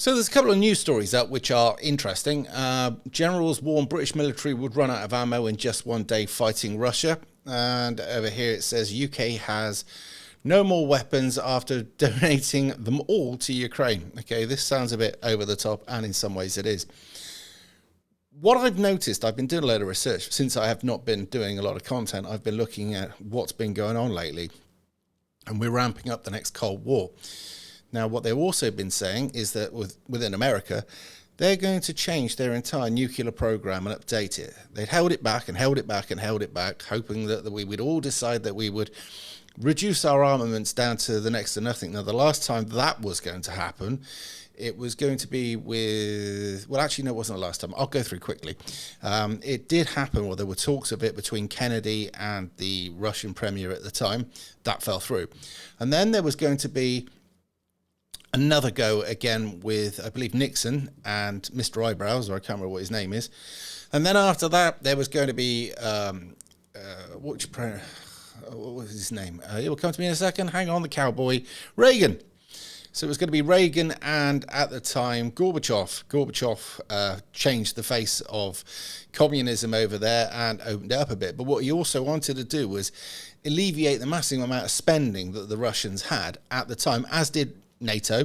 So there's a couple of news stories up which are interesting. Generals warn British military would run out of ammo in just one day fighting Russia. And over here it says UK has no more weapons after donating them all to Ukraine. Okay, this sounds a bit over the top, and in some ways it is. What I've noticed, I've been doing a load of research since I have not been doing a lot of content. I've been looking at what's been going on lately, and we're ramping up the next Cold War. Now, what they've also been saying is that within America, they're going to change their entire nuclear program and update it. They'd held it back and held it back and held it back, hoping that we would all decide that we would reduce our armaments down to the next to nothing. Now, the last time that was going to happen, it was going to be with, well, actually, no, it wasn't the last time. I'll go through quickly. It did happen, or there were talks of it between Kennedy and the Russian premier at the time. That fell through. And then there was going to be another go again with, I believe, Nixon and Mr. Eyebrows, or I can't remember what his name is. And then after that, there was going to be, what was his name? It will come to me in a second. Hang on, the cowboy. Reagan. So it was going to be Reagan and, at the time, Gorbachev. Gorbachev changed the face of communism over there and opened it up a bit. But what he also wanted to do was alleviate the massive amount of spending that the Russians had at the time, as did NATO,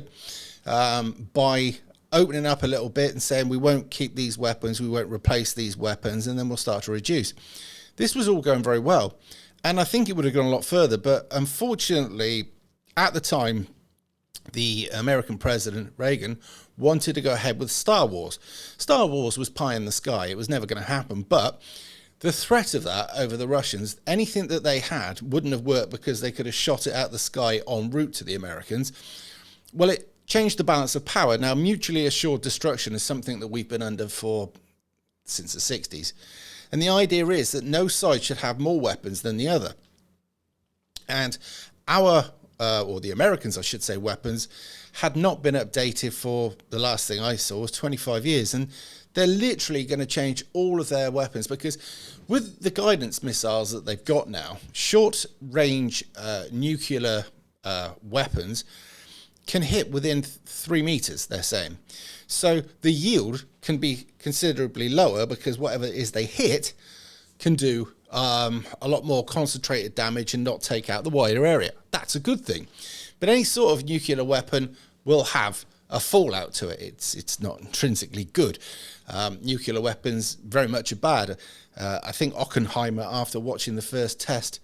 by opening up a little bit and saying we won't keep these weapons, we won't replace these weapons, and then we'll start to reduce. This was all going very well, and I think it would have gone a lot further, but unfortunately, at the time, the American president, Reagan, wanted to go ahead with Star Wars. Star Wars was pie in the sky. It was never going to happen, but the threat of that over the Russians, anything that they had wouldn't have worked because they could have shot it out the sky en route to the Americans. Well, it changed the balance of power. Now, mutually assured destruction is something that we've been under since the 60s. And the idea is that no side should have more weapons than the other. And or the Americans, I should say, weapons had not been updated for, the last thing I saw was 25 years. And they're literally going to change all of their weapons because with the guidance missiles that they've got now, short-range nuclear weapons can hit within 3 meters, they're saying. So the yield can be considerably lower because whatever it is they hit can do a lot more concentrated damage and not take out the wider area. That's a good thing. But any sort of nuclear weapon will have a fallout to it. It's not intrinsically good. Nuclear weapons very much are bad. I think Oppenheimer, after watching the first test,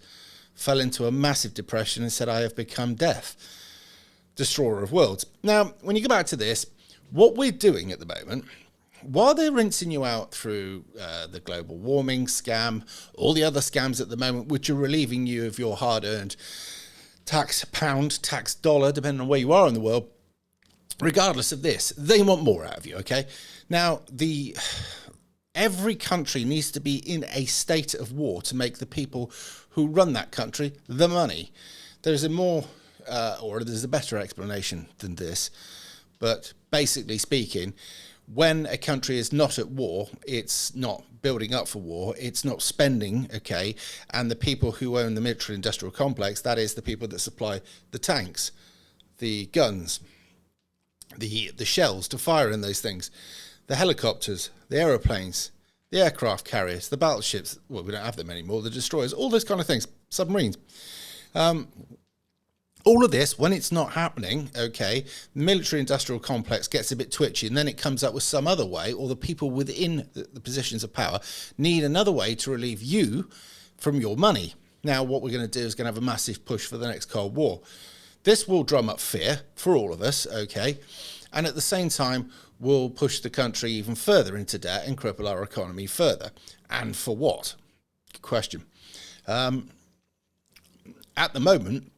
fell into a massive depression and said, "I have become death. Destroyer of worlds." Now, when you go back to this, what we're doing at the moment, while they're rinsing you out through the global warming scam, all the other scams at the moment, which are relieving you of your hard-earned tax pound, tax dollar, depending on where you are in the world, regardless of this, they want more out of you, okay? Now, every country needs to be in a state of war to make the people who run that country the money. There's a better explanation than this, but basically speaking, when a country is not at war, it's not building up for war, it's not spending, okay, and the people who own the military-industrial complex, that is the people that supply the tanks, the guns, the shells to fire in those things, the helicopters, the aeroplanes, the aircraft carriers, the battleships, well, we don't have them anymore, the destroyers, all those kind of things, submarines. All of this, when it's not happening, okay, the military-industrial complex gets a bit twitchy, and then it comes up with some other way, or the people within the positions of power need another way to relieve you from your money. Now, what we're going to do is going to have a massive push for the next Cold War. This will drum up fear for all of us, okay, and at the same time, will push the country even further into debt and cripple our economy further. And for what? Good question. At the moment,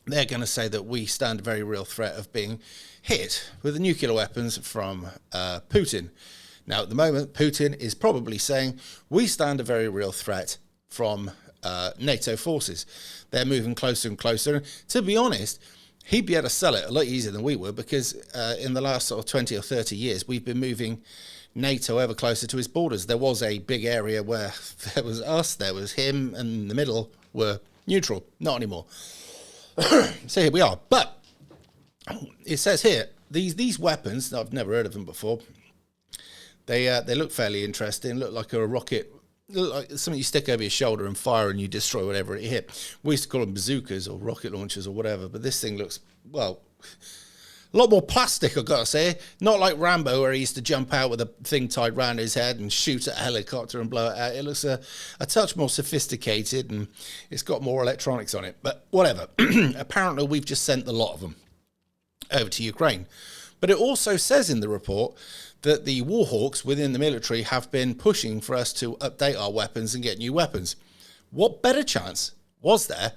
they're going to say that we stand a very real threat of being hit with the nuclear weapons from Putin. Now, at the moment, Putin is probably saying we stand a very real threat from NATO forces. They're moving closer and closer. To be honest, he'd be able to sell it a lot easier than we would because in the last sort of 20 or 30 years, we've been moving NATO ever closer to his borders. There was a big area where there was us, there was him, and in the middle were neutral. Not anymore. So here we are. But it says here, these weapons, I've never heard of them before. They look fairly interesting. Look like a rocket, look like something you stick over your shoulder and fire and you destroy whatever it hit. We used to call them bazookas or rocket launchers or whatever, but this thing looks, well, a lot more plastic, I've got to say. Not like Rambo, where he used to jump out with a thing tied round his head and shoot at a helicopter and blow it out. It looks a touch more sophisticated, and it's got more electronics on it. But whatever. Apparently, we've just sent a lot of them over to Ukraine. But it also says in the report that the war hawks within the military have been pushing for us to update our weapons and get new weapons. What better chance was there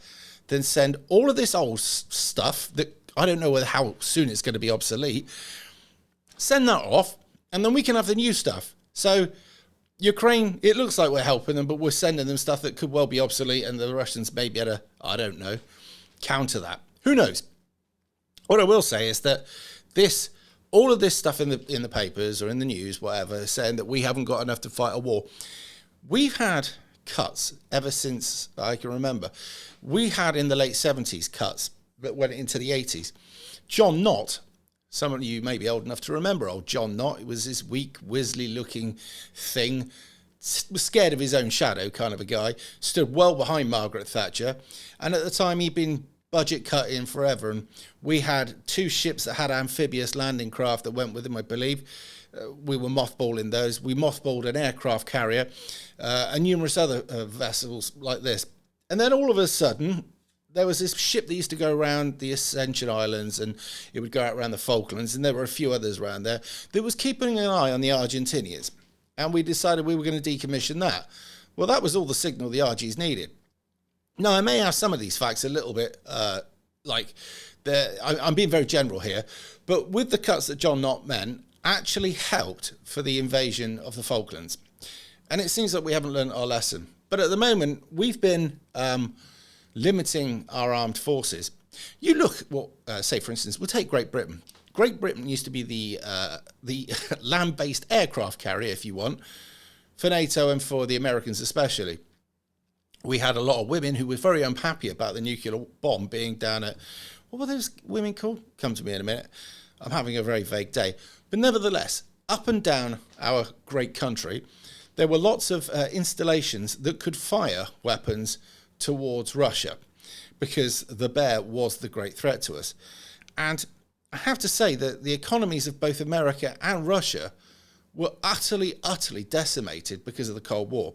than send all of this old stuff that I don't know how soon it's going to be obsolete, send that off, and then we can have the new stuff. So Ukraine, it looks like we're helping them, but we're sending them stuff that could well be obsolete, and the Russians may be able to, I don't know, counter that. Who knows? What I will say is that all of this stuff in the papers or in the news, whatever, saying that we haven't got enough to fight a war. We've had cuts ever since I can remember. We had in the late 70s cuts that went into the 80s. John Knott, some of you may be old enough to remember old John Knott. It was this weak, wizzly-looking thing, was scared of his own shadow kind of a guy, stood well behind Margaret Thatcher, and at the time he'd been budget cut in forever, and we had 2 ships that had amphibious landing craft that went with them, I believe. We were mothballing those. We mothballed an aircraft carrier and numerous other vessels like this. And then all of a sudden, there was this ship that used to go around the Ascension Islands, and it would go out around the Falklands, and there were a few others around there that was keeping an eye on the Argentinians. And we decided we were going to decommission that. Well, that was all the signal the Argies needed. Now, I may have some of these facts a little bit I'm being very general here, but with the cuts that John Knott meant, actually helped for the invasion of the Falklands. And it seems that we haven't learned our lesson. But at the moment, we've been limiting our armed forces. You look at say, for instance, we'll take Great Britain. Great Britain used to be the land-based aircraft carrier, if you want, for NATO and for the Americans especially. We had a lot of women who were very unhappy about the nuclear bomb being down at, what were those women called? Come to me in a minute. I'm having a very vague day. But nevertheless, up and down our great country, there were lots of installations that could fire weapons towards Russia, because the bear was the great threat to us. And I have to say that the economies of both America and Russia were utterly decimated because of the Cold War.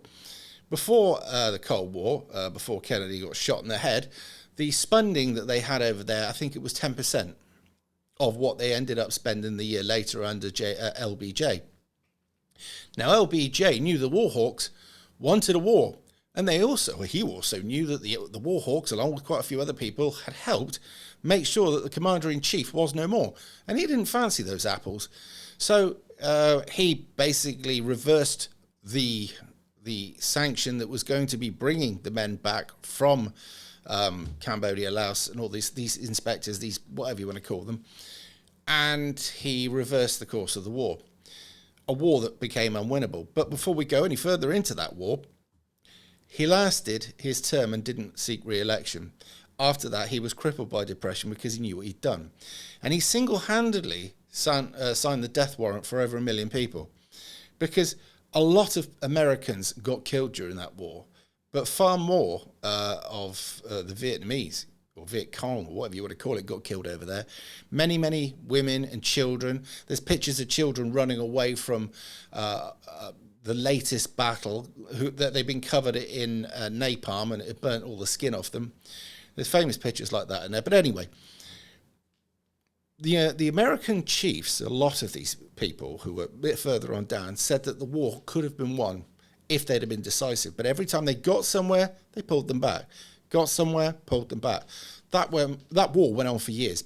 Before the Cold War, before Kennedy got shot in the head, the spending that they had over there, I think it was 10% of what they ended up spending the year later under LBJ. Now, LBJ knew the war hawks wanted a war, and he also knew that the war hawks, along with quite a few other people, had helped make sure that the commander-in-chief was no more. And he didn't fancy those apples. So he basically reversed the sanction that was going to be bringing the men back from Cambodia, Laos, and all these inspectors, these whatever you want to call them. And he reversed the course of the war. A war that became unwinnable. But before we go any further into that war, he lasted his term and didn't seek re-election. After that, he was crippled by depression because he knew what he'd done. And he single-handedly signed the death warrant for over 1 million people. Because a lot of Americans got killed during that war, but far more of the Vietnamese, or Viet Cong, or whatever you want to call it, got killed over there. Many, many women and children. There's pictures of children running away from the latest battle, that they've been covered in napalm, and it burnt all the skin off them. There's famous pictures like that in there. But anyway, the American chiefs, a lot of these people who were a bit further on down, said that the war could have been won if they'd have been decisive. But every time they got somewhere, they pulled them back. Got somewhere, pulled them back. That war went on for years.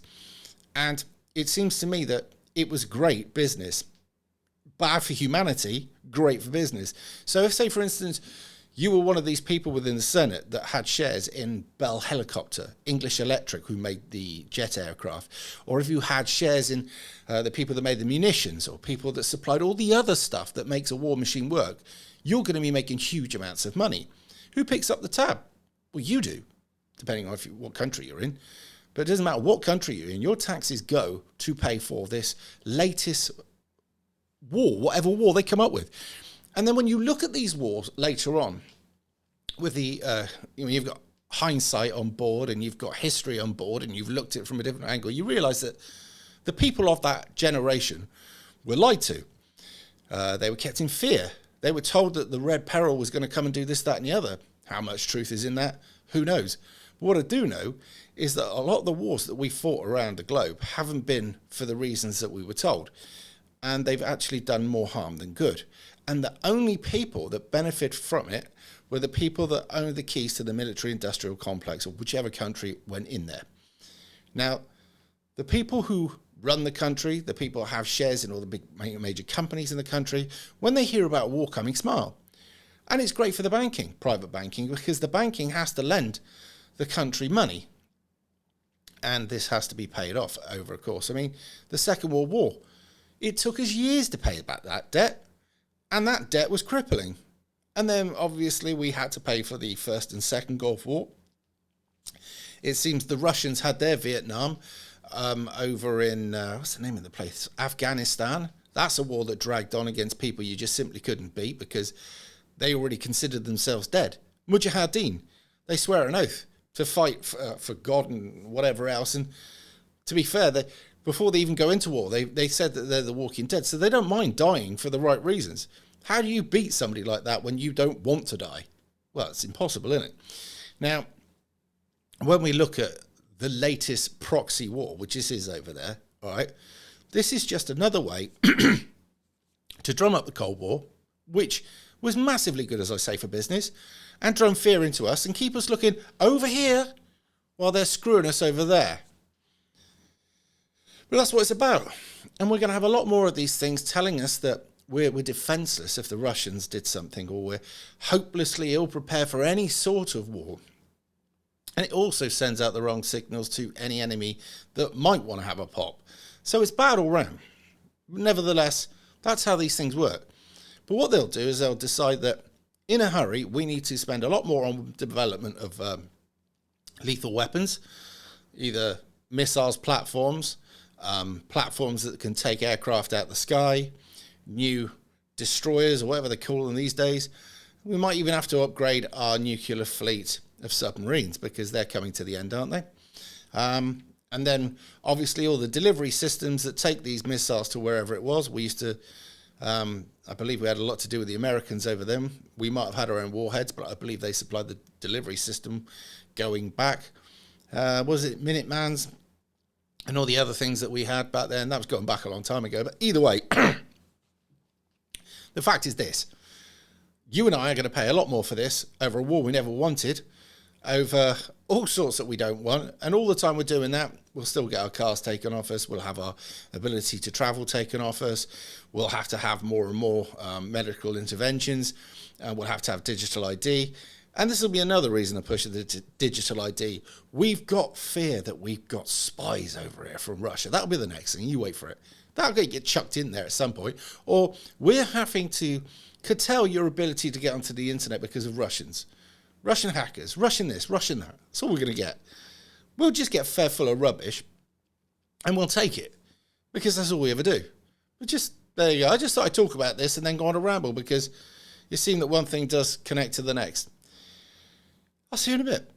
And it seems to me that it was great business. Bad for humanity, great for business. So if, say, for instance, you were one of these people within the Senate that had shares in Bell Helicopter, English Electric, who made the jet aircraft, or if you had shares in the people that made the munitions, or people that supplied all the other stuff that makes a war machine work, you're going to be making huge amounts of money. Who picks up the tab? Well, you do, depending on what country you're in. But it doesn't matter what country you're in, your taxes go to pay for this latest war, whatever war they come up with. And then when you look at these wars later on, with the, you've got hindsight on board and you've got history on board and you've looked at it from a different angle, you realise that the people of that generation were lied to. They were kept in fear. They were told that the Red Peril was going to come and do this, that and the other. How much truth is in that? Who knows? But what I do know is that a lot of the wars that we fought around the globe haven't been for the reasons that we were told. And they've actually done more harm than good. And the only people that benefit from it were the people that owned the keys to the military-industrial complex of whichever country went in there. Now, the people who run the country, the people who have shares in all the big major companies in the country, when they hear about war coming, smile. And it's great for the banking, private banking, because the banking has to lend the country money. And this has to be paid off over a course. I mean, the Second World War, it took us years to pay back that debt. And that debt was crippling. And then, obviously, we had to pay for the First and Second Gulf War. It seems the Russians had their Vietnam over in, what's the name of the place? Afghanistan. That's a war that dragged on against people you just simply couldn't beat because they already considered themselves dead. Mujahideen, they swear an oath to fight for God and whatever else. And to be fair, before they even go into war, they said that they're the walking dead. So they don't mind dying for the right reasons. How do you beat somebody like that when you don't want to die? Well, it's impossible, isn't it? Now, when we look at the latest proxy war, which this is over there, all right, this is just another way to drum up the Cold War, which was massively good, as I say, for business, and drum fear into us and keep us looking over here while they're screwing us over there. But that's what it's about. And we're going to have a lot more of these things telling us that we're defenseless if the Russians did something, or we're hopelessly ill-prepared for any sort of war. And it also sends out the wrong signals to any enemy that might want to have a pop. So it's bad all round. Nevertheless, that's how these things work. But what they'll do is they'll decide that in a hurry, we need to spend a lot more on development of lethal weapons, either missiles platforms, platforms that can take aircraft out the sky, new destroyers, or whatever they call them these days. We might even have to upgrade our nuclear fleet of submarines because they're coming to the end, aren't they? And then, obviously, all the delivery systems that take these missiles to wherever it was. We used to, I believe we had a lot to do with the Americans over them. We might have had our own warheads, but I believe they supplied the delivery system going back. Was it Minutemans and all the other things that we had back then? That was going back a long time ago. But either way, the fact is this. You and I are going to pay a lot more for this over a war we never wanted, over all sorts that we don't want. And all the time we're doing that, we'll still get our cars taken off us. We'll have our ability to travel taken off us. We'll have to have more and more medical interventions. We'll have to have digital ID. And this will be another reason to push the digital ID. We've got fear that we've got spies over here from Russia. That'll be the next thing. You wait for it. That'll get chucked in there at some point. Or we're having to curtail your ability to get onto the internet because of Russians. Russian hackers, Russian this, Russian that. That's all we're going to get. We'll just get fair full of rubbish and we'll take it because that's all we ever do. But just, there you go. I just thought I'd talk about this and then go on a ramble because you seem that one thing does connect to the next. I'll see you in a bit.